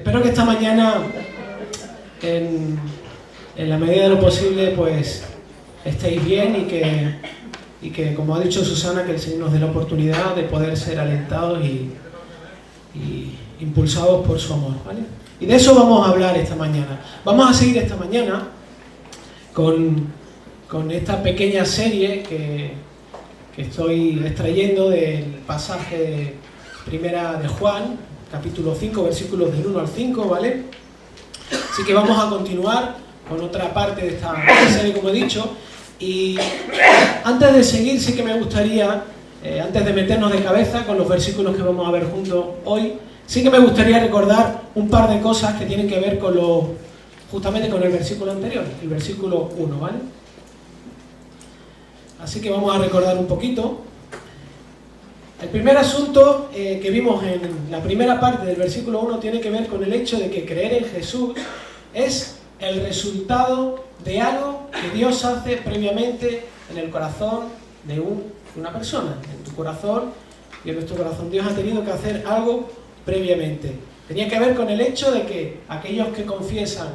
Espero que esta mañana, en la medida de lo posible, pues estéis bien y que, como ha dicho Susana, que el Señor nos dé la oportunidad de poder ser alentados y impulsados por su amor, ¿vale? Y de eso vamos a hablar esta mañana. Vamos a seguir esta mañana con esta pequeña serie que estoy extrayendo del pasaje de Primera de Juan, capítulo 5, versículos del 1 al 5, ¿vale? Así que vamos a continuar con otra parte de esta serie, como he dicho. Y antes de seguir, sí que me gustaría, antes de meternos de cabeza con los versículos que vamos a ver juntos hoy, sí que me gustaría recordar un par de cosas que tienen que ver con justamente con el versículo anterior, el versículo 1, ¿vale? Así que vamos a recordar un poquito. El primer asunto que vimos en la primera parte del versículo 1 tiene que ver con el hecho de que creer en Jesús es el resultado de algo que Dios hace previamente en el corazón de una persona. En tu corazón y en nuestro corazón Dios ha tenido que hacer algo previamente. Tenía que ver con el hecho de que aquellos que confiesan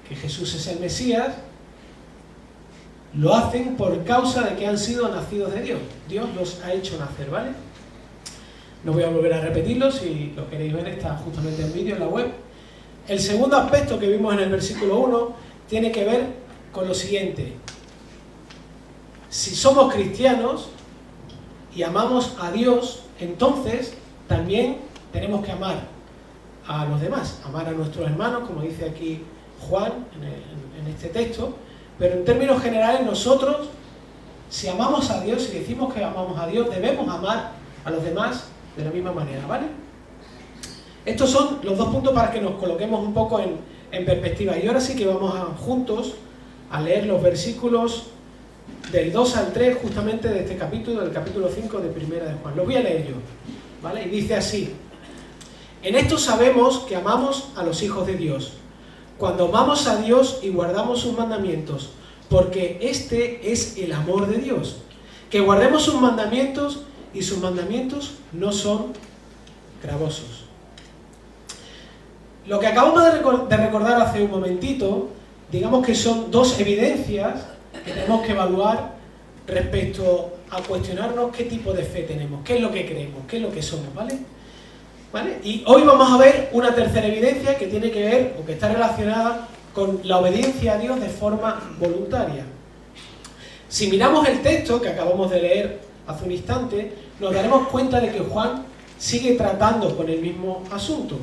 que Jesús es el Mesías lo hacen por causa de que han sido nacidos de Dios. Dios los ha hecho nacer, ¿vale? No voy a volver a repetirlo, si lo queréis ver está justamente en vídeo en la web. El segundo aspecto que vimos en el versículo 1 tiene que ver con lo siguiente. Si somos cristianos y amamos a Dios, entonces también tenemos que amar a los demás, amar a nuestros hermanos, como dice aquí Juan en este texto. Pero en términos generales nosotros, si amamos a Dios, si decimos que amamos a Dios, debemos amar a los demás de la misma manera, ¿vale? Estos son los dos puntos para que nos coloquemos un poco en perspectiva. Y ahora sí que vamos juntos a leer los versículos del 2 al 3 justamente de este capítulo, del capítulo 5 de Primera de Juan. Lo voy a leer yo, ¿vale? Y dice así: en esto sabemos que amamos a los hijos de Dios, cuando amamos a Dios y guardamos sus mandamientos, porque este es el amor de Dios, que guardemos sus mandamientos, y sus mandamientos no son gravosos. Lo que acabamos de recordar hace un momentito, digamos que son dos evidencias que tenemos que evaluar respecto a cuestionarnos qué tipo de fe tenemos, qué es lo que creemos, qué es lo que somos, ¿vale? ¿Vale? Y hoy vamos a ver una tercera evidencia que tiene que ver, o que está relacionada con la obediencia a Dios de forma voluntaria. Si miramos el texto que acabamos de leer hace un instante, nos daremos cuenta de que Juan sigue tratando con el mismo asunto.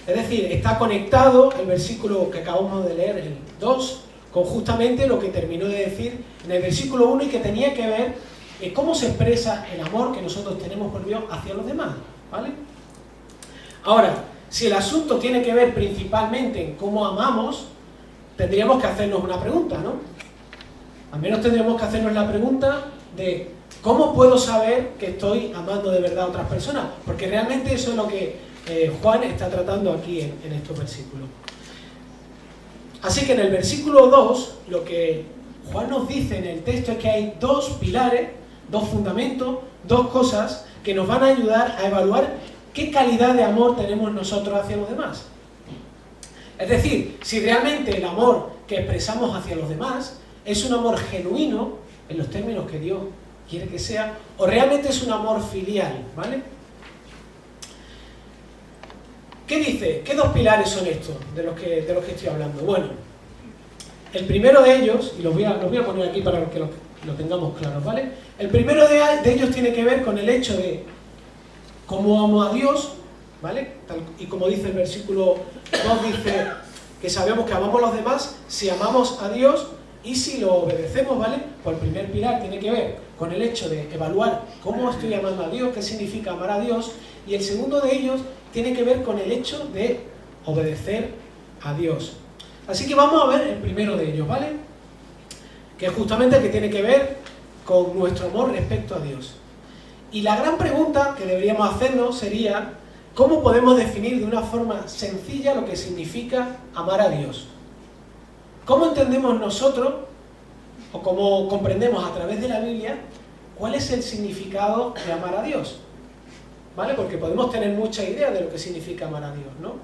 Es decir, está conectado el versículo que acabamos de leer, el 2, con justamente lo que terminó de decir en el versículo 1 y que tenía que ver cómo se expresa el amor que nosotros tenemos por Dios hacia los demás, ¿vale? Ahora, si el asunto tiene que ver principalmente en cómo amamos, tendríamos que hacernos una pregunta, ¿no? Al menos tendríamos que hacernos la pregunta de ¿cómo puedo saber que estoy amando de verdad a otras personas? Porque realmente eso es lo que Juan está tratando aquí en estos versículos. Así que en el versículo 2, lo que Juan nos dice en el texto es que hay dos pilares, dos fundamentos, dos cosas que nos van a ayudar a evaluar qué calidad de amor tenemos nosotros hacia los demás. Es decir, si realmente el amor que expresamos hacia los demás es un amor genuino, en los términos que Dios quiere que sea, o realmente es un amor filial, ¿vale? ¿Qué dice? ¿Qué dos pilares son estos de los que estoy hablando? Bueno, el primero de ellos, y los voy a poner aquí para que lo tengamos claros, ¿vale? El primero de ellos tiene que ver con el hecho de cómo amo a Dios, ¿vale? Y como dice el versículo 2, dice que sabemos que amamos a los demás si amamos a Dios y si lo obedecemos, ¿vale? Pues el primer pilar tiene que ver con el hecho de evaluar cómo estoy amando a Dios, qué significa amar a Dios, y el segundo de ellos tiene que ver con el hecho de obedecer a Dios. Así que vamos a ver el primero de ellos, ¿vale? Que es justamente el que tiene que ver con nuestro amor respecto a Dios. Y la gran pregunta que deberíamos hacernos sería: ¿cómo podemos definir de una forma sencilla lo que significa amar a Dios? ¿Cómo entendemos nosotros, o cómo comprendemos a través de la Biblia, cuál es el significado de amar a Dios? ¿Vale? Porque podemos tener mucha idea de lo que significa amar a Dios, ¿no?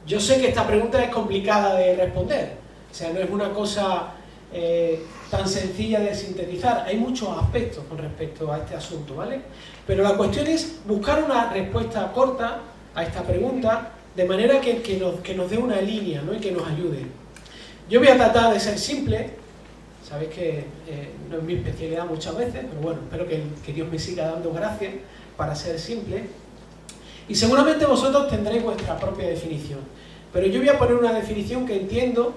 Yo sé que esta pregunta es complicada de responder, o sea, no es una cosa tan sencilla de sintetizar. Hay muchos aspectos con respecto a este asunto, ¿vale? Pero la cuestión es buscar una respuesta corta a esta pregunta, de manera que nos dé una línea, ¿no? Y que nos ayude. Yo voy a tratar de ser simple, sabéis que no es mi especialidad muchas veces, pero bueno, espero que Dios me siga dando gracias para ser simple. Y seguramente vosotros tendréis vuestra propia definición, pero yo voy a poner una definición que entiendo,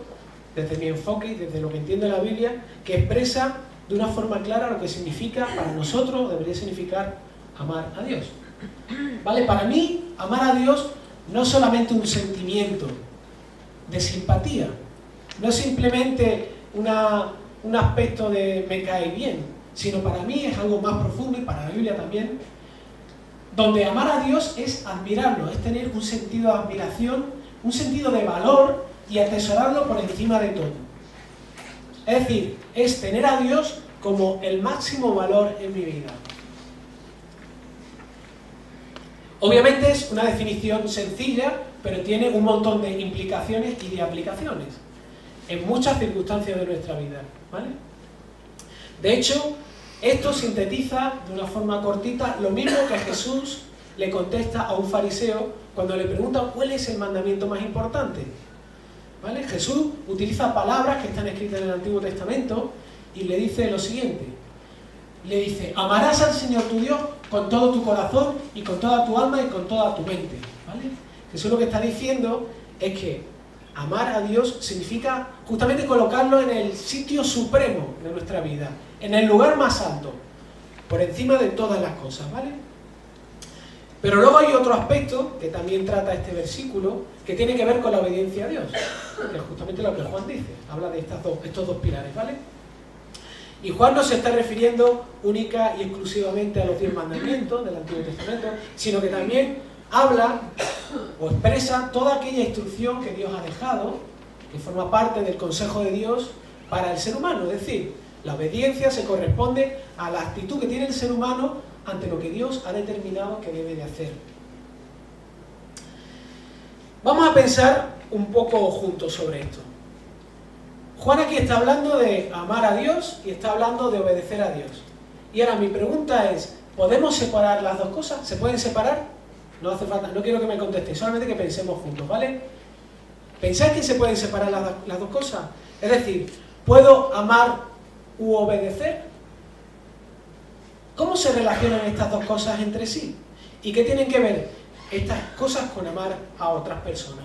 desde mi enfoque y desde lo que entiendo de la Biblia, que expresa de una forma clara lo que significa para nosotros, debería significar amar a Dios. ¿Vale? Para mí, amar a Dios no es solamente un sentimiento de simpatía, no es simplemente un aspecto de me cae bien, sino para mí es algo más profundo, y para la Biblia también, donde amar a Dios es admirarlo, es tener un sentido de admiración, un sentido de valor y atesorarlo por encima de todo. Es decir, es tener a Dios como el máximo valor en mi vida. Obviamente es una definición sencilla, pero tiene un montón de implicaciones y de aplicaciones en muchas circunstancias de nuestra vida, ¿vale? De hecho, esto sintetiza de una forma cortita lo mismo que Jesús le contesta a un fariseo cuando le pregunta cuál es el mandamiento más importante, ¿vale? Jesús utiliza palabras que están escritas en el Antiguo Testamento y le dice lo siguiente. Le dice, amarás al Señor tu Dios con todo tu corazón y con toda tu alma y con toda tu mente, ¿vale? Jesús lo que está diciendo es que amar a Dios significa justamente colocarlo en el sitio supremo de nuestra vida, en el lugar más alto, por encima de todas las cosas, ¿vale? Pero luego hay otro aspecto que también trata este versículo, que tiene que ver con la obediencia a Dios, que es justamente lo que Juan dice, habla de estos dos pilares, ¿vale? Y Juan no se está refiriendo única y exclusivamente a los 10 mandamientos del Antiguo Testamento, sino que también habla o expresa toda aquella instrucción que Dios ha dejado, que forma parte del consejo de Dios para el ser humano. Es decir, la obediencia se corresponde a la actitud que tiene el ser humano ante lo que Dios ha determinado que debe de hacer. Vamos a pensar un poco juntos sobre esto. Juan aquí está hablando de amar a Dios y está hablando de obedecer a Dios. Y ahora mi pregunta es, ¿podemos separar las dos cosas? ¿Se pueden separar? No hace falta, no quiero que me contestéis, solamente que pensemos juntos, ¿vale? ¿Pensáis que se pueden separar las dos cosas? Es decir, ¿puedo amar u obedecer? ¿Cómo se relacionan estas dos cosas entre sí? ¿Y qué tienen que ver estas cosas con amar a otras personas?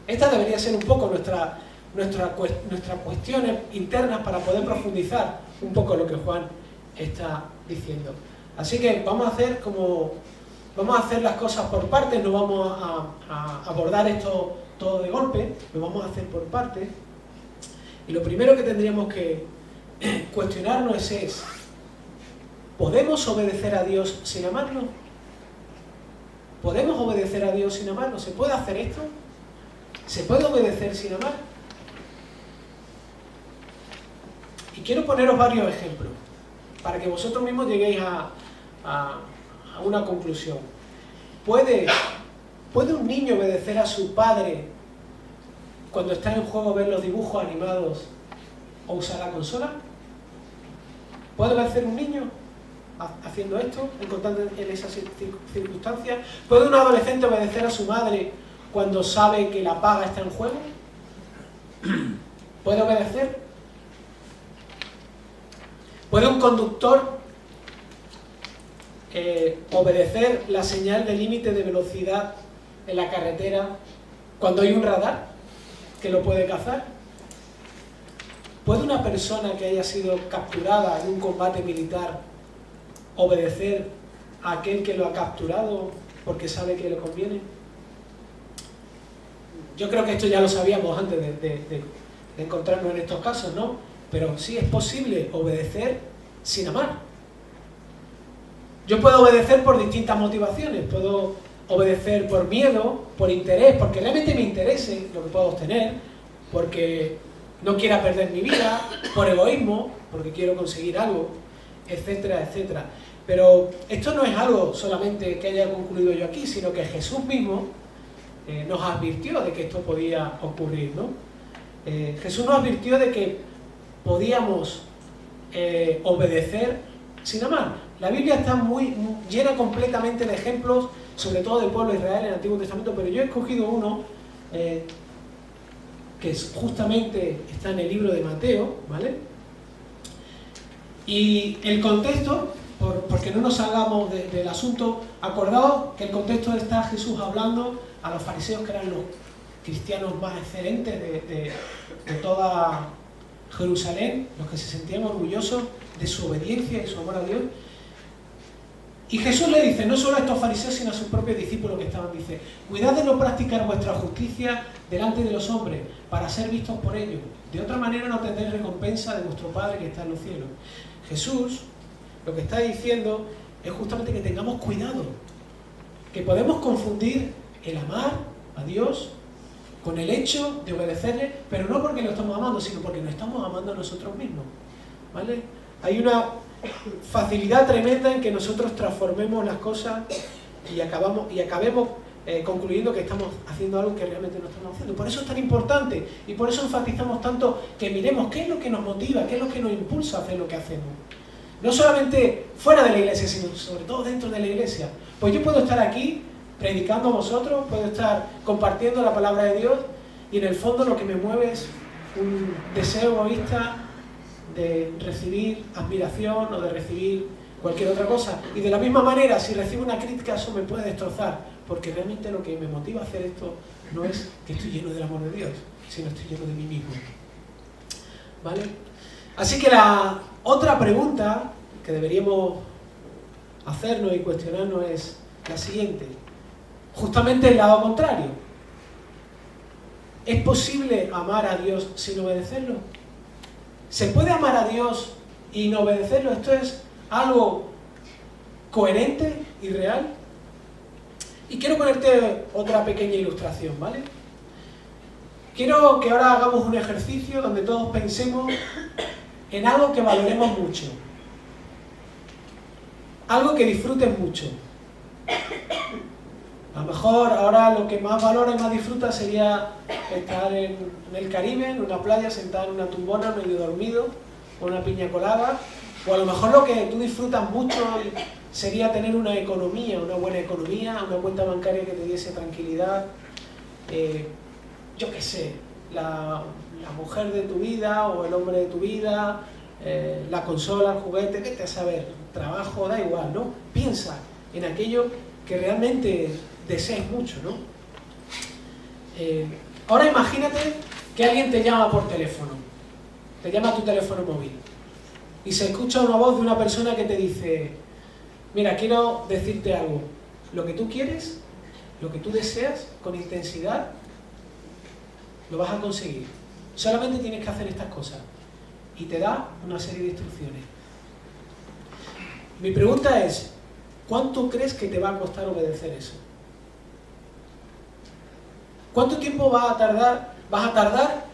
Esta debería ser un poco nuestras cuestiones internas para poder profundizar un poco lo que Juan está diciendo. Así que vamos a hacer las cosas por partes, no vamos a abordar esto todo de golpe, lo vamos a hacer por partes. Y lo primero que tendríamos que cuestionarnos es, ¿podemos obedecer a Dios sin amarlo? ¿Podemos obedecer a Dios sin amarlo? ¿Se puede hacer esto? ¿Se puede obedecer sin amar? Y quiero poneros varios ejemplos, para que vosotros mismos lleguéis a una conclusión. ¿Puede un niño obedecer a su padre cuando está en juego ver los dibujos animados o usar la consola? ¿Puede obedecer un niño haciendo esto, encontrando en esas circunstancias? ¿Puede un adolescente obedecer a su madre cuando sabe que la paga está en juego? ¿Puede obedecer? ¿Puede un conductor obedecer la señal de límite de velocidad en la carretera cuando hay un radar que lo puede cazar? ¿Puede una persona que haya sido capturada en un combate militar obedecer a aquel que lo ha capturado porque sabe que le conviene? Yo creo que esto ya lo sabíamos antes de encontrarnos en estos casos, ¿no? Pero sí es posible obedecer sin amar. Yo puedo obedecer por distintas motivaciones. Puedo obedecer por miedo, por interés, porque realmente me interese lo que puedo obtener, porque no quiera perder mi vida, por egoísmo, porque quiero conseguir algo, etcétera, etcétera. Pero esto no es algo solamente que haya concluido yo aquí, sino que Jesús mismo nos advirtió de que esto podía ocurrir, ¿no? Jesús nos advirtió de que podíamos obedecer sin amar. La Biblia está muy llena completamente de ejemplos, sobre todo del pueblo de Israel en el Antiguo Testamento, pero yo he escogido uno que justamente está en el libro de Mateo, ¿vale? Y el contexto, porque no nos salgamos del asunto, acordaos que el contexto está Jesús hablando a los fariseos, que eran los cristianos más excelentes de toda Jerusalén, los que se sentían orgullosos de su obediencia y su amor a Dios. Y Jesús le dice, no solo a estos fariseos, sino a sus propios discípulos que estaban, dice, cuidad de no practicar vuestra justicia delante de los hombres, para ser vistos por ellos. De otra manera no tendréis recompensa de vuestro Padre que está en los cielos. Jesús lo que está diciendo es justamente que tengamos cuidado, que podemos confundir el amar a Dios con el hecho de obedecerle, pero no porque lo estamos amando, sino porque nos estamos amando a nosotros mismos, ¿vale? Hay una facilidad tremenda en que nosotros transformemos las cosas y acabemos concluyendo que estamos haciendo algo que realmente no estamos haciendo. Por eso es tan importante y por eso enfatizamos tanto que miremos qué es lo que nos motiva, qué es lo que nos impulsa a hacer lo que hacemos. No solamente fuera de la iglesia, sino sobre todo dentro de la iglesia. Pues yo puedo estar aquí predicando a vosotros, puedo estar compartiendo la palabra de Dios y en el fondo lo que me mueve es un deseo egoísta de recibir admiración o de recibir cualquier otra cosa. Y de la misma manera, si recibo una crítica, eso me puede destrozar, porque realmente lo que me motiva a hacer esto no es que estoy lleno del amor de Dios, sino estoy lleno de mí mismo. ¿Vale? Así que la otra pregunta que deberíamos hacernos y cuestionarnos es la siguiente. Justamente el lado contrario. ¿Es posible amar a Dios sin obedecerlo? ¿Se puede amar a Dios y no obedecerlo? ¿Esto es algo coherente y real? Y quiero ponerte otra pequeña ilustración, ¿vale? Quiero que ahora hagamos un ejercicio donde todos pensemos en algo que valoremos mucho. Algo que disfruten mucho. A lo mejor ahora lo que más valora y más disfruta sería estar en el Caribe, en una playa, sentado en una tumbona, medio dormido, con una piña colada. O a lo mejor lo que tú disfrutas mucho sería tener una economía, una buena economía, una cuenta bancaria que te diese tranquilidad. Yo qué sé, la mujer de tu vida o el hombre de tu vida, la consola, el juguete, vete a saber, trabajo, da igual, ¿no? Piensa en aquello que realmente desees mucho, ¿no? Ahora imagínate que alguien te llama por teléfono, te llama a tu teléfono móvil y se escucha una voz de una persona que te dice, mira, quiero decirte algo, lo que tú quieres, lo que tú deseas con intensidad, lo vas a conseguir. Solamente tienes que hacer estas cosas. Y te da una serie de instrucciones. Mi pregunta es, ¿cuánto crees que te va a costar obedecer eso? ¿Cuánto tiempo vas a tardar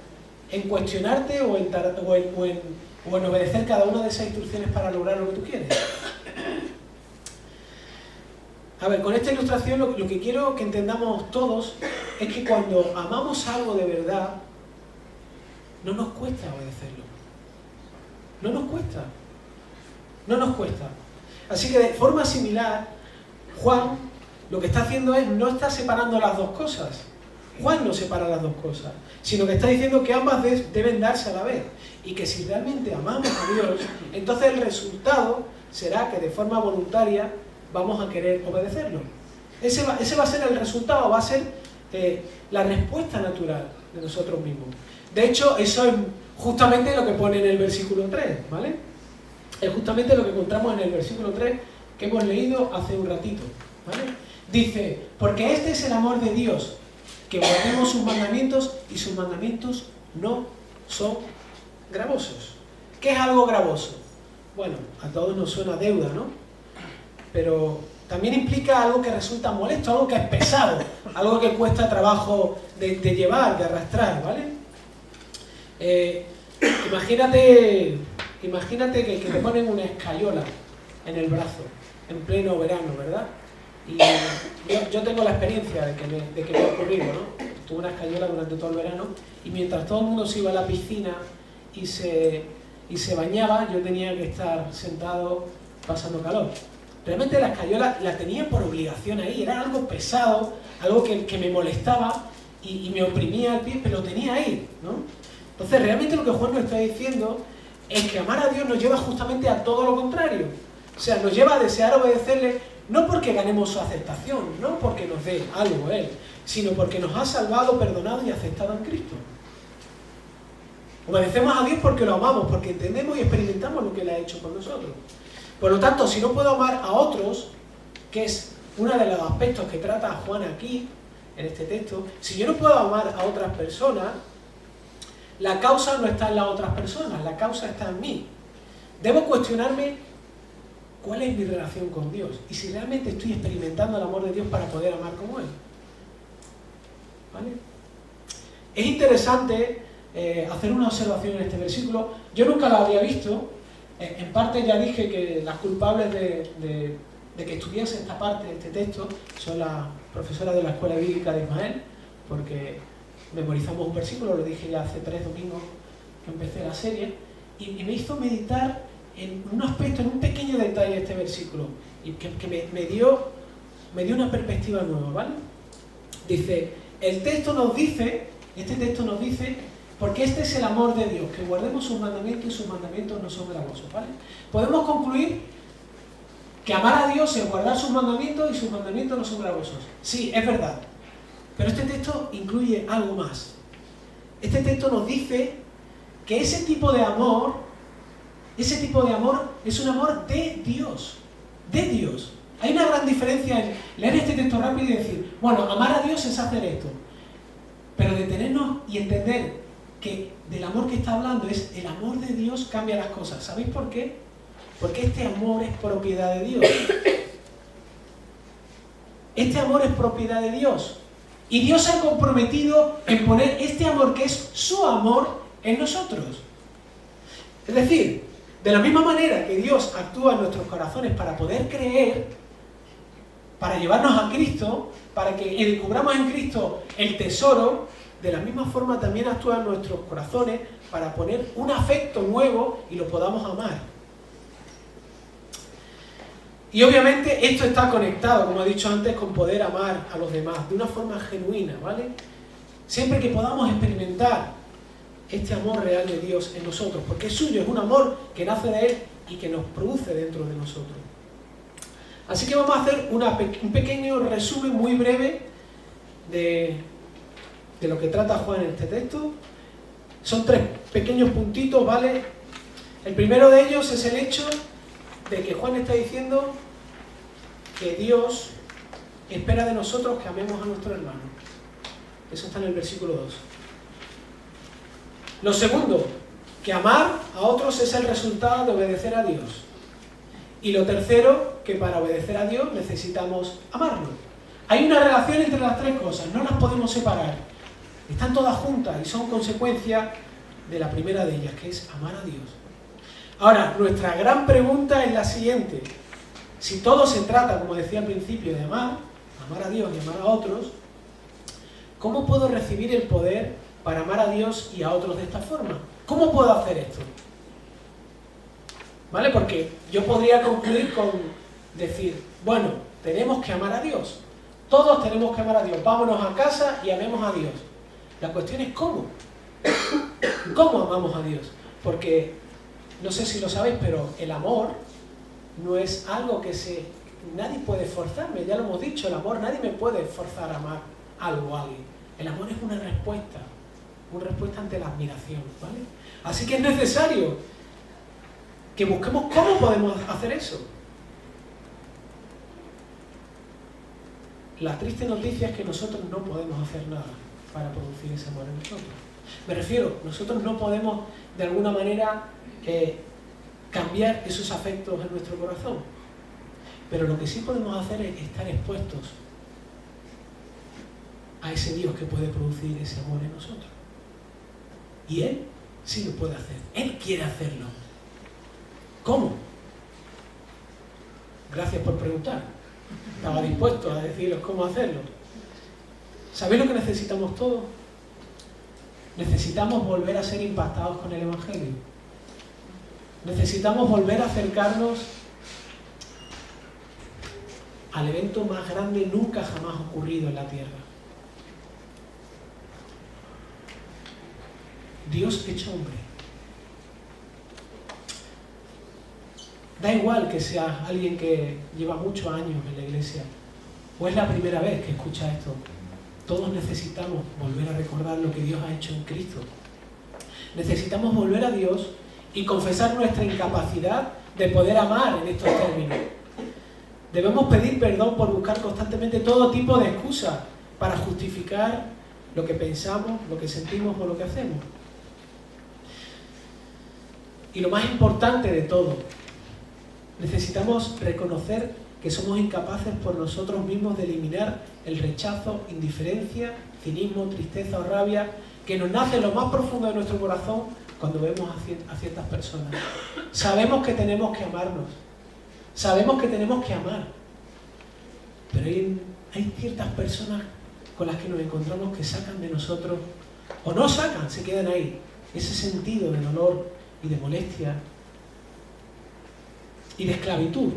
en cuestionarte o en obedecer cada una de esas instrucciones para lograr lo que tú quieres? A ver, con esta ilustración lo que quiero que entendamos todos es que cuando amamos algo de verdad, no nos cuesta obedecerlo. No nos cuesta. No nos cuesta. Así que de forma similar, Juan lo que está haciendo es, no está separando las dos cosas. Juan no separa las dos cosas, sino que está diciendo que ambas deben darse a la vez. Y que si realmente amamos a Dios, entonces el resultado será que de forma voluntaria vamos a querer obedecerlo. Ese va a ser el resultado, va a ser la respuesta natural de nosotros mismos. De hecho, eso es justamente lo que pone en el versículo 3, ¿vale? Es justamente lo que encontramos en el versículo 3 que hemos leído hace un ratito, ¿vale? Dice, porque este es el amor de Dios, que guardemos sus mandamientos y sus mandamientos no son gravosos. ¿Qué es algo gravoso? Bueno, a todos nos suena deuda, ¿no? Pero también implica algo que resulta molesto, algo que es pesado, algo que cuesta trabajo de llevar, de arrastrar, ¿vale? Imagínate que te ponen una escayola en el brazo, en pleno verano, ¿verdad? Y yo tengo la experiencia de que me ha ocurrido, ¿no? Tuve una escayola durante todo el verano y mientras todo el mundo se iba a la piscina y se bañaba, yo tenía que estar sentado pasando calor. Realmente la escayola la tenía por obligación ahí, era algo pesado, algo que me molestaba y me oprimía el pie, pero lo tenía ahí, ¿no? Entonces realmente lo que Juan nos está diciendo es que amar a Dios nos lleva justamente a todo lo contrario. O sea, nos lleva a desear obedecerle, no porque ganemos su aceptación, no porque nos dé algo Él, sino porque nos ha salvado, perdonado y aceptado en Cristo. Obedecemos a Dios porque lo amamos, porque entendemos y experimentamos lo que Él ha hecho por nosotros. Por lo tanto, si no puedo amar a otros, que es uno de los aspectos que trata Juan aquí, en este texto, si yo no puedo amar a otras personas, la causa no está en las otras personas, la causa está en mí. Debo cuestionarme cuál es mi relación con Dios y si realmente estoy experimentando el amor de Dios para poder amar como Él. ¿Vale? Es interesante hacer una observación en este versículo. Yo nunca la había visto. En parte ya dije que las culpables de que estudiase esta parte de este texto son las profesoras de la Escuela Bíblica de Ismael, porque memorizamos un versículo, lo dije ya hace 3 domingos que empecé la serie, y me hizo meditar en un aspecto, en un pequeño detalle de este versículo, y que me dio una perspectiva nueva, ¿vale? Dice, este texto nos dice, porque este es el amor de Dios, que guardemos sus mandamientos y sus mandamientos no son gravosos, ¿vale? Podemos concluir que amar a Dios es guardar sus mandamientos y sus mandamientos no son gravosos. Sí, es verdad. Pero este texto incluye algo más. Este texto nos dice que ese tipo de amor es un amor de Dios. De Dios. Hay una gran diferencia en leer este texto rápido y decir, bueno, amar a Dios es hacer esto. Pero detenernos y entender que del amor que está hablando es el amor de Dios cambia las cosas. ¿Sabéis por qué? Porque este amor es propiedad de Dios. Este amor es propiedad de Dios. Y Dios se ha comprometido en poner este amor, que es su amor, en nosotros. Es decir, de la misma manera que Dios actúa en nuestros corazones para poder creer, para llevarnos a Cristo, para que descubramos en Cristo el tesoro, de la misma forma también actúa en nuestros corazones para poner un afecto nuevo y lo podamos amar. Y obviamente esto está conectado, como he dicho antes, con poder amar a los demás de una forma genuina, ¿vale? Siempre que podamos experimentar este amor real de Dios en nosotros, porque es suyo, es un amor que nace de Él y que nos produce dentro de nosotros. Así que vamos a hacer un pequeño resumen muy breve de lo que trata Juan en este texto. Son 3 pequeños puntitos, ¿vale? El primero de ellos es el hecho de que Juan está diciendo que Dios espera de nosotros que amemos a nuestro hermano. Eso está en el versículo 2. Lo segundo, que amar a otros es el resultado de obedecer a Dios. Y lo tercero, que para obedecer a Dios necesitamos amarlo. Hay una relación entre las 3 cosas, no las podemos separar. Están todas juntas y son consecuencia de la primera de ellas, que es amar a Dios. Ahora, nuestra gran pregunta es la siguiente. Si todo se trata, como decía al principio, de amar a Dios y amar a otros, ¿cómo puedo recibir el poder para amar a Dios y a otros de esta forma? ¿Cómo puedo hacer esto? ¿Vale? Porque yo podría concluir con decir, bueno, tenemos que amar a Dios. Todos tenemos que amar a Dios. Vámonos a casa y amemos a Dios. La cuestión es ¿cómo? ¿Cómo amamos a Dios? Porque, no sé si lo sabéis, pero el amor no es algo que nadie puede forzarme, ya lo hemos dicho, el amor, nadie me puede forzar a amar algo a alguien. El amor es una respuesta ante la admiración, ¿vale? Así que es necesario que busquemos cómo podemos hacer eso. La triste noticia es que nosotros no podemos hacer nada para producir ese amor en nosotros. Me refiero, nosotros no podemos de alguna manera cambiar esos afectos en nuestro corazón. Pero lo que sí podemos hacer es estar expuestos a ese Dios que puede producir ese amor en nosotros. Y Él sí lo puede hacer. Él quiere hacerlo. ¿Cómo? Gracias por preguntar. Estaba dispuesto a deciros cómo hacerlo. ¿Sabéis lo que necesitamos todos? Necesitamos volver a ser impactados con el Evangelio. Necesitamos volver a acercarnos al evento más grande nunca jamás ocurrido en la tierra. Dios hecho hombre. Da igual que sea alguien que lleva muchos años en la iglesia o es la primera vez que escucha esto. Todos necesitamos volver a recordar lo que Dios ha hecho en Cristo. Necesitamos volver a Dios y confesar nuestra incapacidad de poder amar en estos términos. Debemos pedir perdón por buscar constantemente todo tipo de excusas para justificar lo que pensamos, lo que sentimos o lo que hacemos. Y lo más importante de todo, necesitamos reconocer que somos incapaces por nosotros mismos de eliminar el rechazo, indiferencia, cinismo, tristeza o rabia que nos nace en lo más profundo de nuestro corazón cuando vemos a ciertas personas. Sabemos que tenemos que amarnos, sabemos que tenemos que amar, pero hay ciertas personas con las que nos encontramos que sacan de nosotros, o no sacan, se quedan ahí, ese sentido de dolor y de molestia y de esclavitud.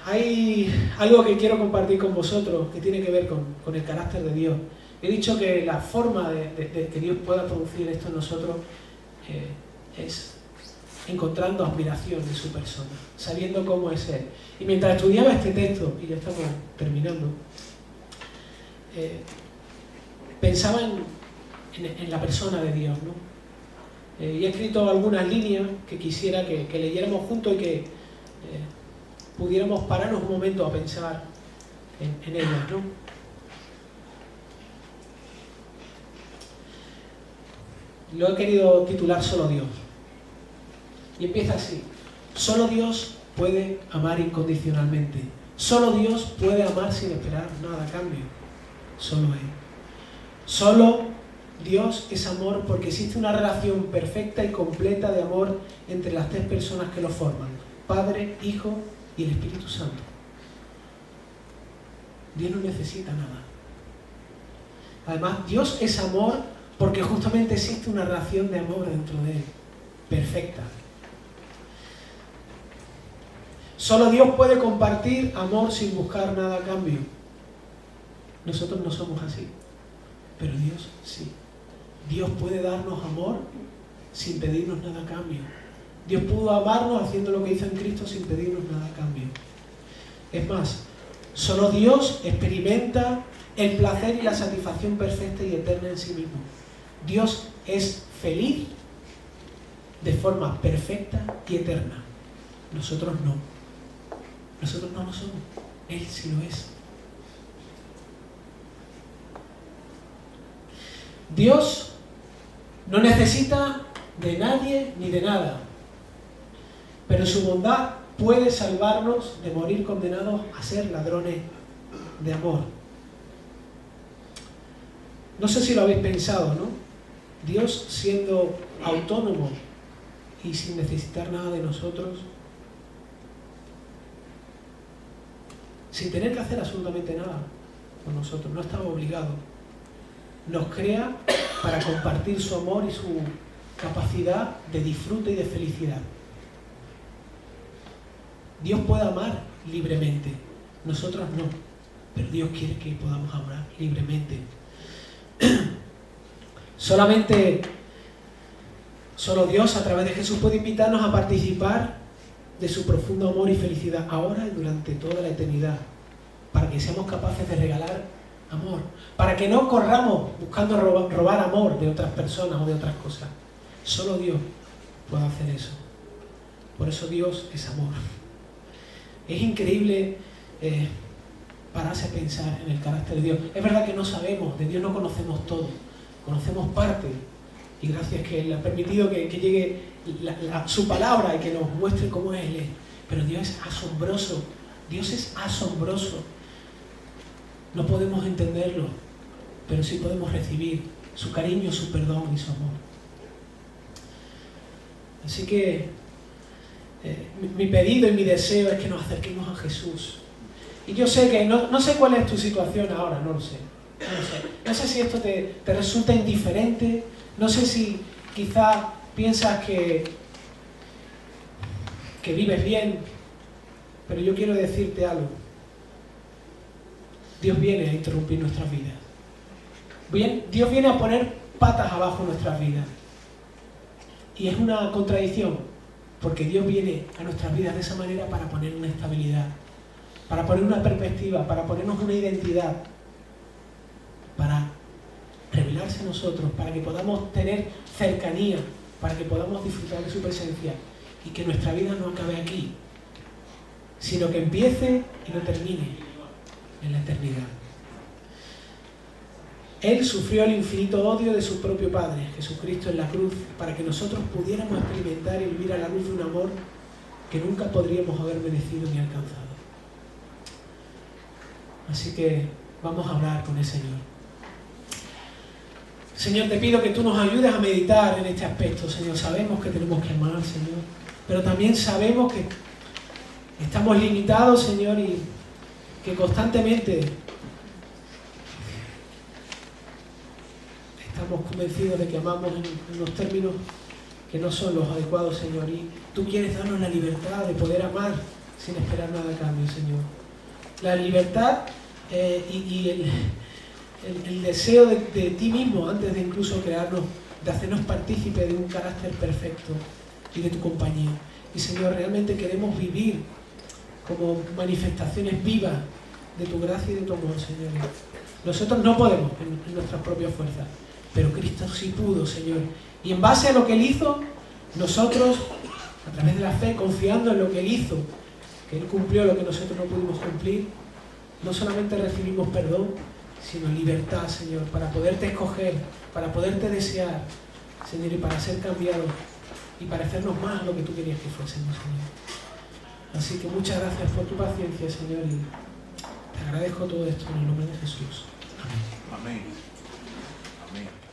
Hay algo que quiero compartir con vosotros que tiene que ver con el carácter de Dios. He dicho que la forma de que Dios pueda producir esto en nosotros es encontrando admiración en su persona, sabiendo cómo es Él. Y mientras estudiaba este texto, y ya estamos terminando, pensaba en la persona de Dios, ¿no? Y he escrito algunas líneas que quisiera que leyéramos juntos y que pudiéramos pararnos un momento a pensar en ellas, ¿no? Lo he querido titular Solo Dios. Y empieza así. Solo Dios puede amar incondicionalmente. Solo Dios puede amar sin esperar nada a cambio. Solo Él. Solo Dios es amor porque existe una relación perfecta y completa de amor entre las tres personas que lo forman: Padre, Hijo y el Espíritu Santo. Dios no necesita nada. Además, Dios es amor porque justamente existe una relación de amor dentro de Él, perfecta. Solo Dios puede compartir amor sin buscar nada a cambio. Nosotros no somos así, pero Dios sí. Dios puede darnos amor sin pedirnos nada a cambio. Dios pudo amarnos haciendo lo que hizo en Cristo sin pedirnos nada a cambio. Es más, solo Dios experimenta el placer y la satisfacción perfecta y eterna en sí mismo. Dios es feliz de forma perfecta y eterna. Nosotros no. Nosotros no lo somos. Él sí lo es. Dios no necesita de nadie ni de nada, pero su bondad puede salvarnos de morir condenados a ser ladrones de amor. No sé si lo habéis pensado, ¿no? Dios siendo autónomo y sin necesitar nada de nosotros, sin tener que hacer absolutamente nada con nosotros, no estaba obligado. Nos crea para compartir su amor y su capacidad de disfrute y de felicidad. Dios puede amar libremente, nosotros no, pero Dios quiere que podamos amar libremente. Solo Dios a través de Jesús puede invitarnos a participar de su profundo amor y felicidad ahora y durante toda la eternidad, para que seamos capaces de regalar amor, para que no corramos buscando robar amor de otras personas o de otras cosas. Solo Dios puede hacer eso. Por eso Dios es amor. Es increíble pararse a pensar en el carácter de Dios. Es verdad que no sabemos, de Dios no conocemos todo, conocemos parte, y gracias que Él ha permitido que llegue su palabra y que nos muestre cómo es Él. Pero Dios es asombroso, Dios es asombroso. No podemos entenderlo, pero sí podemos recibir su cariño, su perdón y su amor. Así que mi pedido y mi deseo es que nos acerquemos a Jesús. Y yo sé que, no sé cuál es tu situación ahora, no lo sé. No sé si esto te resulta indiferente, no sé si quizá piensas que vives bien, pero yo quiero decirte algo. Dios viene a interrumpir nuestras vidas. Dios viene a poner patas abajo en nuestras vidas. Y es una contradicción, porque Dios viene a nuestras vidas de esa manera para poner una estabilidad, para poner una perspectiva, para ponernos una identidad, para revelarse a nosotros, para que podamos tener cercanía, para que podamos disfrutar de su presencia y que nuestra vida no acabe aquí, sino que empiece y no termine en la eternidad. Él sufrió el infinito odio de su propio Padre, Jesucristo, en la cruz, para que nosotros pudiéramos experimentar y vivir a la luz de un amor que nunca podríamos haber merecido ni alcanzado. Así que vamos a hablar con el Señor. Señor, te pido que tú nos ayudes a meditar en este aspecto, Señor. Sabemos que tenemos que amar, Señor, pero también sabemos que estamos limitados, Señor, y que constantemente estamos convencidos de que amamos en unos términos que no son los adecuados, Señor. Y tú quieres darnos la libertad de poder amar sin esperar nada a cambio, Señor. La libertad y el deseo de ti mismo, antes de incluso crearnos, de hacernos partícipes de un carácter perfecto y de tu compañía. Y Señor, realmente queremos vivir como manifestaciones vivas de tu gracia y de tu amor, Señor. Nosotros no podemos en nuestras propias fuerzas, pero Cristo sí pudo, Señor. Y en base a lo que Él hizo, nosotros, a través de la fe, confiando en lo que Él hizo, que Él cumplió lo que nosotros no pudimos cumplir, no solamente recibimos perdón, sino libertad, Señor, para poderte escoger, para poderte desear, Señor, y para ser cambiados y parecernos más a lo que tú querías que fuésemos, Señor. Así que muchas gracias por tu paciencia, Señor, y te agradezco todo esto en el nombre de Jesús. Amén. Amén. Amén.